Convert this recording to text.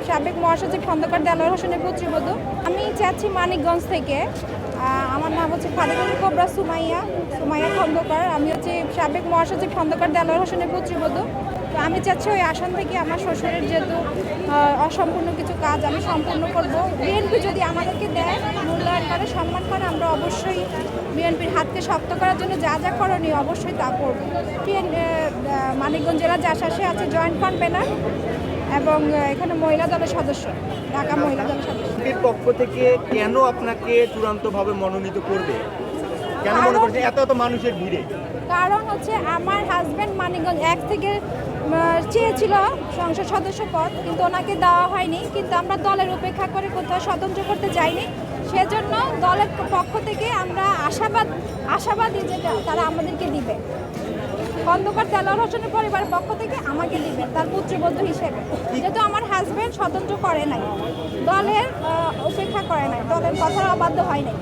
সাবেক মহাসচিব খন্দকার দেলোয়ার হোসেনের পুত্রবধূ। আমি চাচ্ছি মানিকগঞ্জ থেকে। আমার নাম হচ্ছে ফাতেকুল কোবরা সুমাইয়া খন্দকার। আমি হচ্ছে সাবেক মহাসচিব খন্দকার দেলোয়ার হোসেনের পুত্রবধূ। তো আমি চাচ্ছি ওই আসন থেকে আমার শ্বশুরের যেহেতু অসম্পূর্ণ কিছু কাজ আমি সম্পূর্ণ করব। বিএনপি যদি আমাদেরকে দেয়, মূল্যায়ন করে, সম্মান করে, আমরা অবশ্যই বিএনপির হাতকে শক্ত করার জন্য যা যা করণীয় অবশ্যই তা করব। মানিকগঞ্জ জেলা জাসাসে আছে জয়েন্ট কনভেনার এবং এখানে মহিলা দলের সদস্য, ঢাকা মহিলা দলের সদস্য। বিএনপির পক্ষ থেকে কেন আপনাকে চূড়ান্তভাবে মনোনীত করবে? কেন মনে করছেন এত মানুষের ভিড়ে? কারণ হচ্ছে আমার হাজব্যান্ড মানিকগঞ্জ 1 থেকে চেয়েছিল সংসদ সদস্য পদ, কিন্তু ওনাকে দেওয়া হয়নি। কিন্তু আমরা দলের উপেক্ষা করে কোথাও স্বতন্ত্র করতে যাইনি। সেজন্য দলের পক্ষ থেকে আমরা আশাবাদী যে তারা আমাদেরকে দিবে। খন্দকার দেলোয়ার হোসেনের পরিবারের পক্ষ থেকে আমাকে দিবে তার পুত্রবধূ হিসেবে, যেহেতু আমার হাজব্যান্ড স্বতন্ত্র করে নাই, দলের উপেক্ষা করে নাই, দলের কথা অবাধ্য হয় নাই।